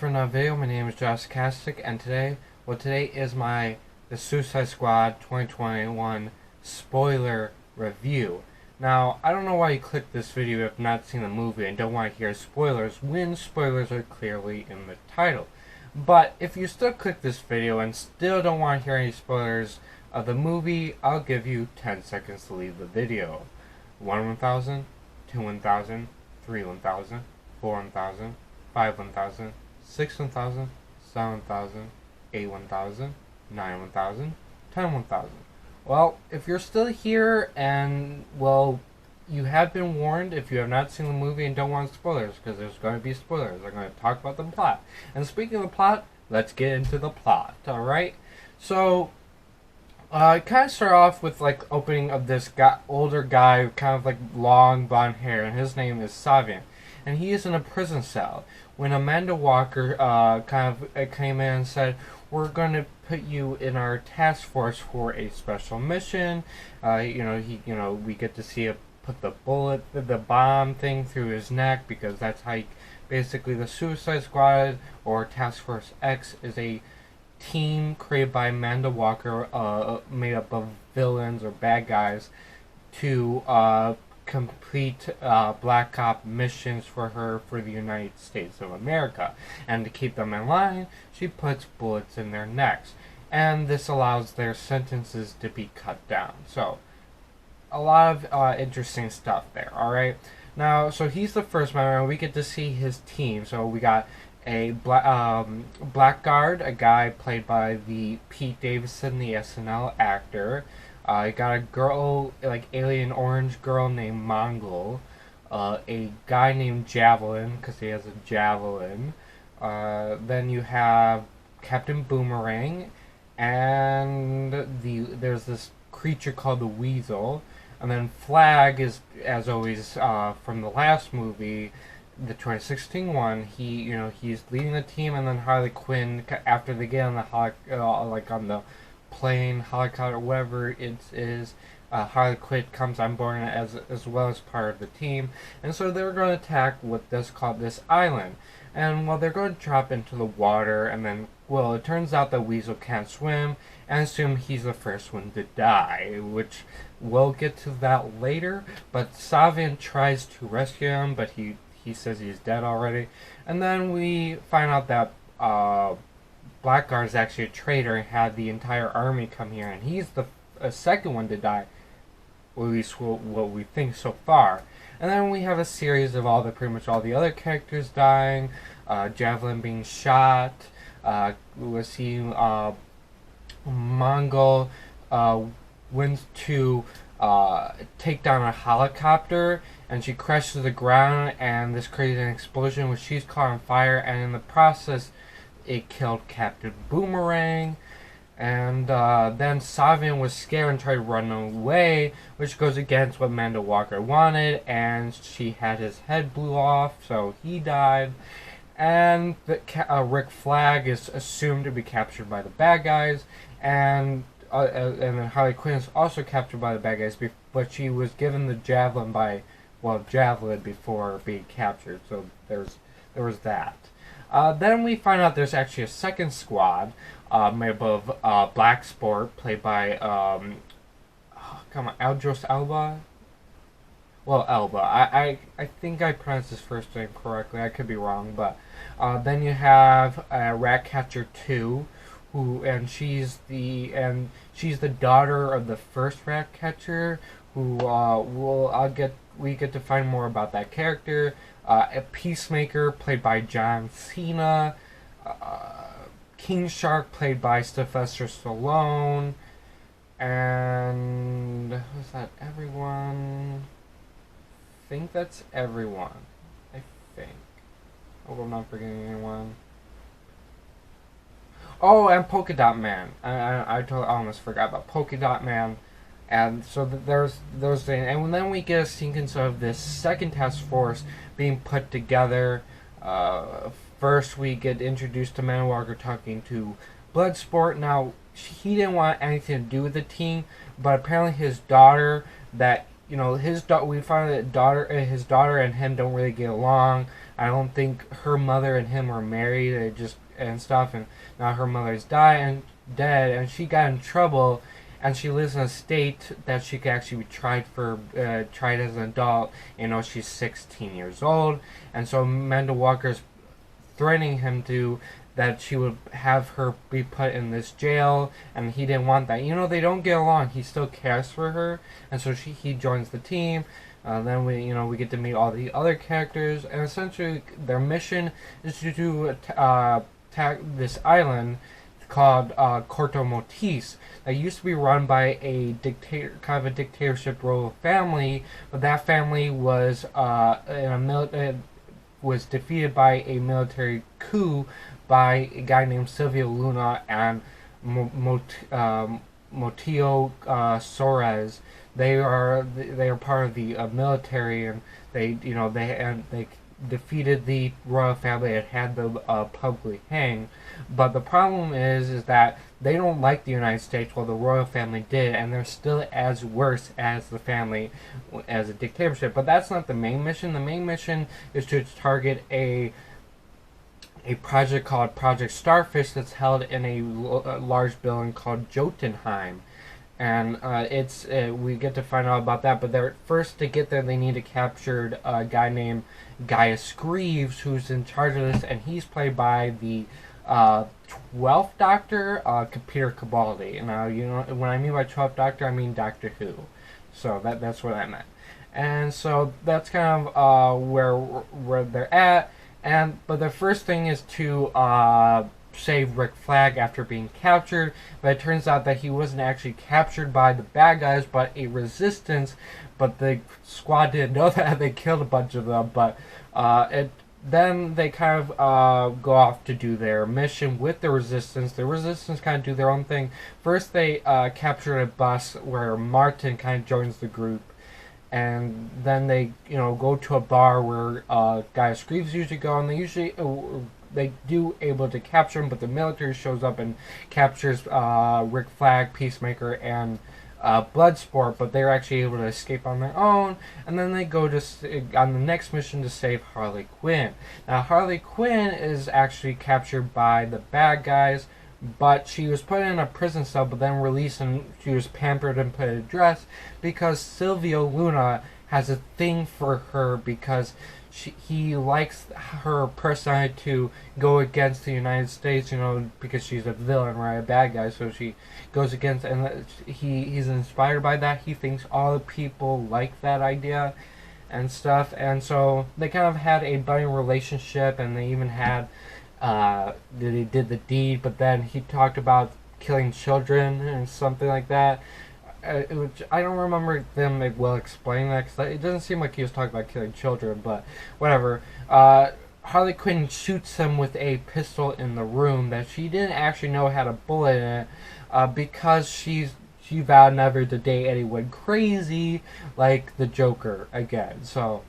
for another video. My name is Josh Kastic, and today is the Suicide Squad 2021 spoiler review. Now, I don't know why you clicked this video if you have not seen the movie and don't want to hear spoilers when spoilers are clearly in the title. But if you still click this video and still don't want to hear any spoilers of the movie, I'll give you 10 seconds to leave the video. 1 1000, 2 1000, 3 1000, 4 1000, 5 1000, 6 1000, 7 1000, 8 1000, 9 1000, 10 1000. Well, if you're still here and, well, you have been warned if you have not seen the movie and don't want spoilers, because there's going to be spoilers. I'm going to talk about the plot. And speaking of the plot, let's get into the plot, alright? So, I kind of start off with, like, opening of this older guy, kind of, like, long blonde hair, and his name is Savian. And he is in a prison cell. When Amanda Waller came in and said, "We're going to put you in our task force for a special mission," we get to see put the bomb thing through his neck, because that's how basically the Suicide Squad or Task Force X is a team created by Amanda Waller, made up of villains or bad guys to complete Black Op missions for her for the United States of America. And to keep them in line, she puts bullets in their necks. And this allows their sentences to be cut down. So, a lot of interesting stuff there, alright? Now, so he's the first member, and we get to see his team. So we got a Blackguard, a guy played by the Pete Davidson, the SNL actor. You got a girl, like alien orange girl named Mongol. A guy named Javelin, because he has a javelin. Then you have Captain Boomerang, and there's this creature called the Weasel. And then Flag is, as always, from the last movie, the 2016 one. He's leading the team, and then Harley Quinn, after they get on the on the plane, helicopter, whatever it is, Harley Quinn comes on board as well as part of the team. And so they're going to attack this island. And well, they're going to drop into the water, and then, well, it turns out that Weasel can't swim, and assume he's the first one to die, which we'll get to that later. But Savian tries to rescue him, but he says he's dead already. And then we find out that Blackguard is actually a traitor and had the entire army come here, and he's the second one to die, or at least what we think so far. And then we have a series of pretty much all the other characters dying, Javelin being shot, we're seeing Mongol wins to take down a helicopter, and she crashes to the ground, and this creates an explosion which she's caught on fire, and in the process it killed Captain Boomerang. And then Savian was scared and tried to run away, which goes against what Amanda Waller wanted, and she had his head blew off, so he died. And Rick Flag is assumed to be captured by the bad guys, and then Harley Quinn is also captured by the bad guys, but she was given the javelin before being captured, so there was that. Then we find out there's actually a second squad, made up of Blacksport, played by Aldros Elba. Well, Elba. I think I pronounced his first name correctly. I could be wrong, but then you have Ratcatcher 2, she's the daughter of the first Ratcatcher, who we get to find more about that character. A Peacemaker, played by John Cena. King Shark, played by Sylvester Stallone. And was that everyone? I think that's everyone. I think. I hope I'm not forgetting anyone. Oh, and Polka Dot Man. I almost forgot about Polka Dot Man. And so there's those things. And then we get a sequence of this second task force being put together. First, we get introduced to Amanda Waller talking to Bloodsport. Now, he didn't want anything to do with the team, but apparently his daughter, we find that his daughter and him don't really get along. I don't think her mother and him were married. They just and stuff, and now her mother's dead, and she got in trouble, and she lives in a state that she could actually be tried as an adult. She's 16 years old, and so Amanda Walker's threatening him to that she would have her be put in this jail, and he didn't want that. They don't get along. He still cares for her, and so he joins the team. Then we get to meet all the other characters, and essentially their mission is to do attack this island called Corto Maltese that used to be run by a dictatorship royal family, but that family was was defeated by a military coup by a guy named Silvio Luna and Motio Soares. They are part of the military, and they defeated the royal family and had them publicly hanged. But the problem is that they don't like the United States, while the royal family did, and they're still as worse as the family as a dictatorship. But that's not the main mission. The main mission is to target a project called Project Starfish that's held in a large building called Jotunheim. And we get to find out about that, but first to get there they need to capture a guy named Gaius Greaves, who's in charge of this, and he's played by the 12th Doctor, Peter Capaldi. Now, when I mean by 12th Doctor, I mean Doctor Who. So that's what I meant. And so that's kind of where they're at. But the first thing is to save Rick Flag after being captured, but it turns out that he wasn't actually captured by the bad guys, but a resistance. But the squad didn't know that. They killed a bunch of them, but then they kind of go off to do their mission with the resistance. The resistance kind of do their own thing. First, they capture a bus where Martin kind of joins the group, and then they go to a bar where Gaius Greaves usually go, and they do able to capture him, but the military shows up and captures Rick Flag, Peacemaker, and Bloodsport, but they're actually able to escape on their own, and then they go on the next mission to save Harley Quinn. Now, Harley Quinn is actually captured by the bad guys, but she was put in a prison cell, but then released, and she was pampered and put in a dress because Silvio Luna has a thing for her because he likes her personality to go against the United States, because she's a villain, right, a bad guy, so she goes against, and he's inspired by that. He thinks all the people like that idea and stuff, and so they kind of had a budding relationship, and they even had, they did the deed, but then he talked about killing children and something like that. Which I don't remember them well explaining that, because it doesn't seem like he was talking about killing children, but whatever. Harley Quinn shoots him with a pistol in the room that she didn't actually know had a bullet in it, because she vowed never to date anyone crazy like the Joker again. So,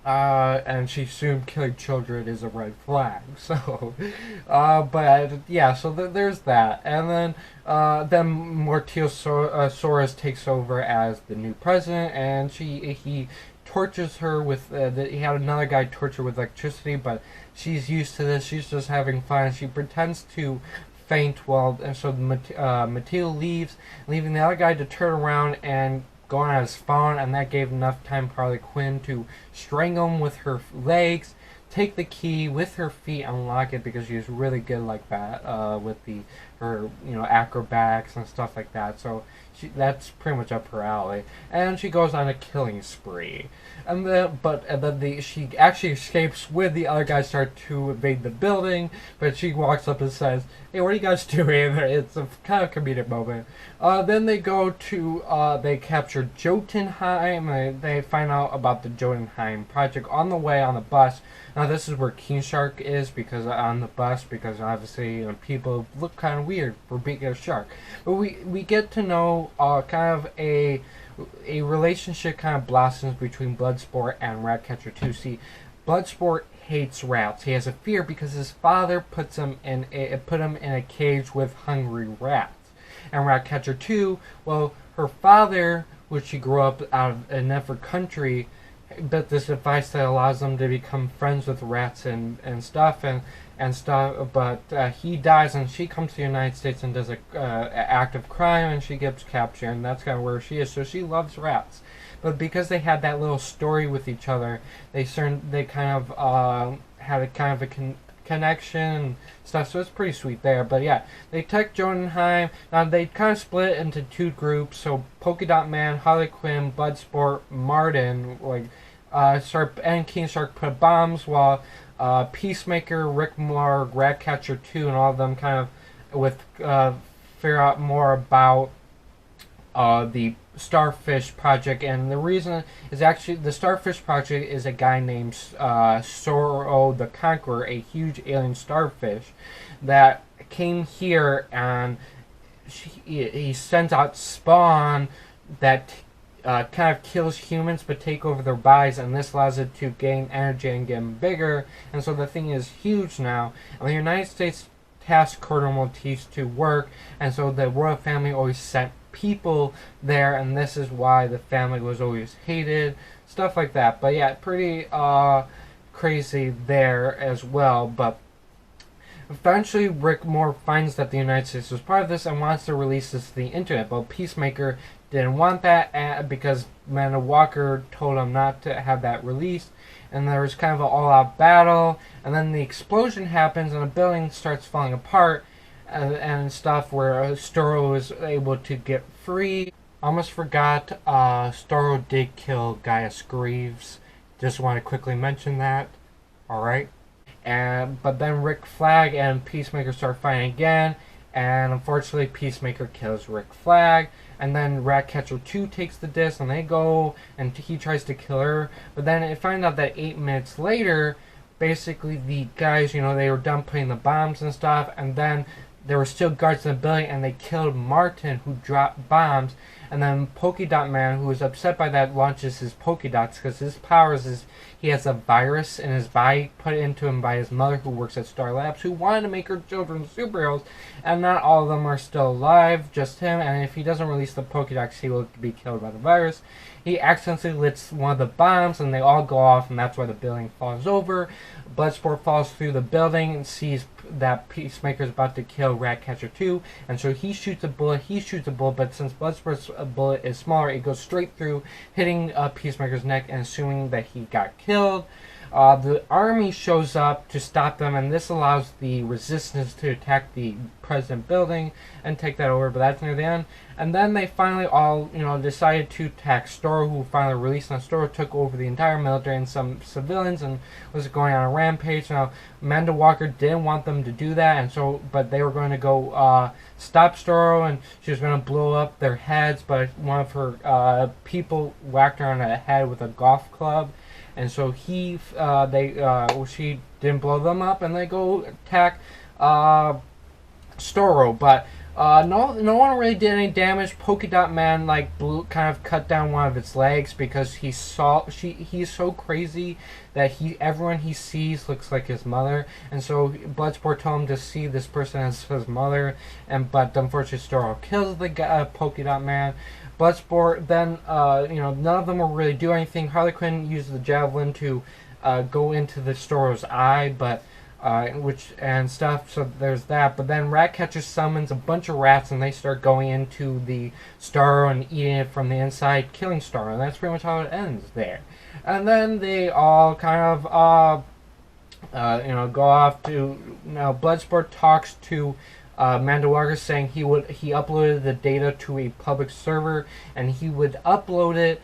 and she assumed killing children is a red flag. So, but yeah, so there's that, and then Mortio Soares takes over as the new president, and he tortures her with. He had another guy torture with electricity, but she's used to this. She's just having fun. She pretends to faint and so Mateo leaves, leaving the other guy to turn around and go on his phone, and that gave enough time for Harley Quinn to strangle him with her legs, take the key with her feet, and lock it, because she was really good like that with her acrobatics and stuff like that. So that's pretty much up her alley, and she goes on a killing spree. And then she actually escapes when the other guys start to invade the building, but she walks up and says, "Hey, what are you guys doing?" It's a kind of comedic moment. Then they go to, they capture Jotunheim, and they find out about the Jotunheim project on the way on the bus. Now this is where King Shark is, because on the bus, because obviously people look kind of weird for being a shark. But we get to know kind of a relationship kind of blossoms between Bloodsport and Ratcatcher 2. See, Bloodsport hates rats. He has a fear because his father put him in a cage with hungry rats. And Ratcatcher 2, well, her father, which she grew up out of a different country, built this device that allows them to become friends with rats and stuff and stuff. But he dies, and she comes to the United States and does a act of crime, and she gets captured, and that's kind of where she is. So she loves rats, but because they had that little story with each other, they kind of had a kind of a connection and stuff. So it's pretty sweet there. But yeah, they took Jotunheim. Now they kind of split into two groups. So Polka Dot Man, Harley Quinn, Bloodsport, Martin, like and King Shark put bombs, while Peacemaker, Rick Moore, Ratcatcher 2, and all of them kind of with figure out more about the Starfish Project. And the reason is actually the Starfish Project is a guy named Sorrow the Conqueror, a huge alien starfish that came here, and he sends out spawn that kind of kills humans but take over their bodies, and this allows it to gain energy and get bigger, and so the thing is huge now. And the United States tasked Corto Maltese to work, and so the royal family always sent people there, and this is why the family was always hated, stuff like that. But yeah, pretty crazy there as well. But eventually Rick Moore finds that the United States was part of this and wants to release this to the internet, but Peacemaker didn't want that because Amanda Walker told him not to have that released, and there was kind of an all-out battle, and then the explosion happens and the building starts falling apart and stuff, where Storrow was able to get free. Almost forgot, Storrow did kill Gaius Greaves. Just want to quickly mention that. Alright. But then Rick Flag and Peacemaker start fighting again, and unfortunately Peacemaker kills Rick Flag, and then Ratcatcher 2 takes the disc, and they go, and he tries to kill her, but then I find out that 8 minutes later, basically the guys, they were done putting the bombs and stuff, and then there were still guards in the building, and they killed Martin, who dropped bombs. And then Polka Dot Man, who was upset by that, launches his polka dots, because his powers is he has a virus in his body put into him by his mother, who works at Star Labs, who wanted to make her children superheroes, and not all of them are still alive, just him. And if he doesn't release the polka dots, he will be killed by the virus. He accidentally lights one of the bombs, and they all go off, and that's why the building falls over. Bloodsport falls through the building and sees that Peacemaker is about to kill Ratcatcher 2, and so he shoots a bullet, but since Bloodsport's bullet is smaller, it goes straight through, hitting Peacemaker's neck and assuming that he got killed. The army shows up to stop them, and this allows the resistance to attack the president building and take that over, but that's near the end. And then they finally all, decided to attack Storrow, who finally released, and Storrow took over the entire military and some civilians and was going on a rampage. Now, Amanda Walker didn't want them to do that, and so, but they were going to go stop Storrow, and she was going to blow up their heads, but one of her people whacked her on the head with a golf club. And so she didn't blow them up, and they go attack Storrow. But no one really did any damage. Polka Dot Man kind of cut down one of its legs because he's so crazy that everyone he sees looks like his mother, and so Bloodsport told him to see this person as his mother, but unfortunately Storrow kills the guy, Polka Dot Man. Bloodsport then, none of them will really do anything. Harley Quinn uses the javelin to go into the Storrow's eye, but and stuff. So there's that. But then Ratcatcher summons a bunch of rats, and they start going into the Storrow and eating it from the inside, killing Storrow. And that's pretty much how it ends there. And then they all kind of, go off to. Now Bloodsport talks to Amanda Walker, saying he uploaded the data to a public server, and he would upload it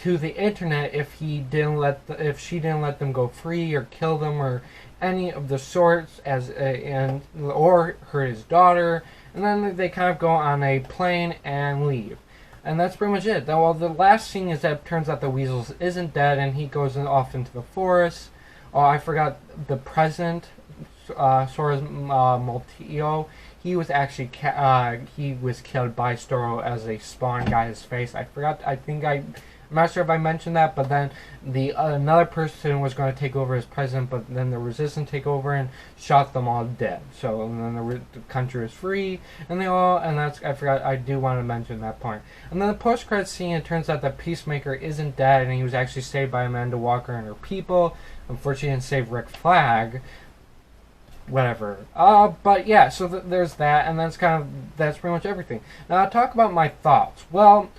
to the internet if she didn't let them go free or kill them or any of the sorts, or hurt his daughter. And then they kind of go on a plane and leave, and that's pretty much it. Well, the last scene is that it turns out the Weasel isn't dead, and he goes off into the forest. Oh, I forgot the president. Sora's Malteo, he was actually he was killed by Storrow as a spawn got his face. I forgot. I think I I'm not sure if I mentioned that, but then another person was going to take over as president, but then the resistance take over and shot them all dead. So and then the country was free, and I forgot, I do want to mention that point. And then the post-credits scene, it turns out that Peacemaker isn't dead, and he was actually saved by Amanda Waller and her people. Unfortunately, he didn't save Rick Flag. Whatever. But yeah, so there's that, and that's pretty much everything. Now I'll talk about my thoughts. Well,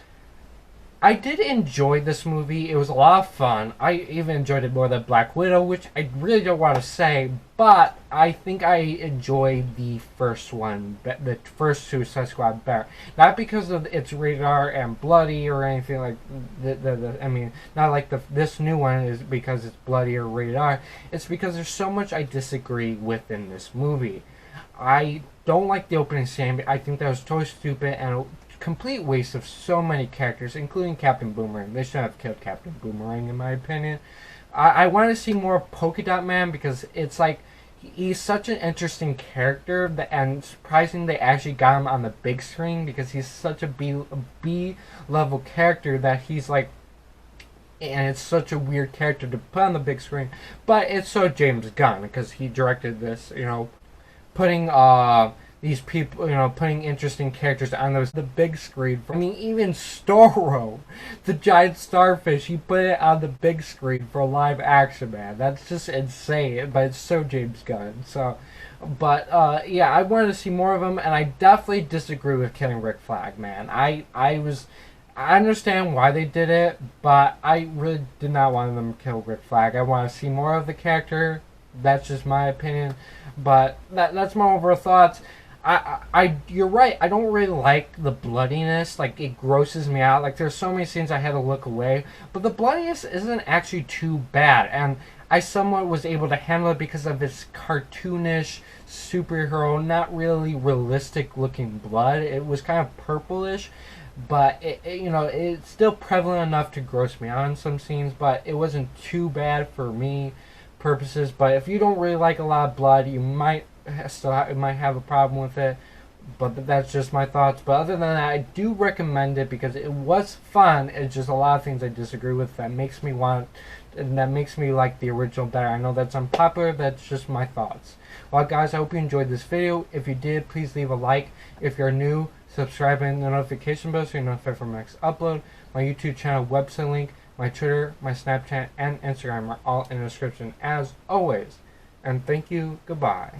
I did enjoy this movie. It was a lot of fun. I even enjoyed it more than Black Widow, which I really don't want to say, but I think I enjoyed the first one, the first Suicide Squad better. Not because of its rated R and bloody or anything like I mean, not like this new one is because it's bloody or rated R. It's because there's so much I disagree with in this movie. I don't like the opening scene. I think that was totally stupid and complete waste of so many characters, including Captain Boomerang. They shouldn't have killed Captain Boomerang, in my opinion. I want to see more of Polka Dot Man because it's like he's such an interesting character, and surprising they actually got him on the big screen because he's such a B level character that he's like, and it's such a weird character to put on the big screen. But it's so James Gunn because he directed this, putting these people, putting interesting characters on the big screen. I mean, even Starro, the giant starfish, he put it on the big screen for live action, man. That's just insane, but it's so James Gunn. So, but yeah, I wanted to see more of him, and I definitely disagree with killing Rick Flag, man. I understand why they did it, but I really did not want them to kill Rick Flag. I want to see more of the character. That's just my opinion, but that's my overall thoughts. You're right. I don't really like the bloodiness. Like, it grosses me out. Like, there's so many scenes I had to look away. But the bloodiness isn't actually too bad. And I somewhat was able to handle it because of its cartoonish superhero, not really realistic looking blood. It was kind of purplish. But, it's still prevalent enough to gross me out in some scenes. But it wasn't too bad for me purposes. But if you don't really like a lot of blood, you might have a problem with it, but that's just my thoughts. But other than that, I do recommend it because it was fun. It's just a lot of things I disagree with that makes me like the original better. I know that's unpopular, that's just my thoughts. Well, guys, I hope you enjoyed this video. If you did, please leave a like. If you're new, subscribe and the notification bell so you're notified for my next upload. My YouTube channel website link, my Twitter, my Snapchat, and Instagram are all in the description as always. And thank you. Goodbye.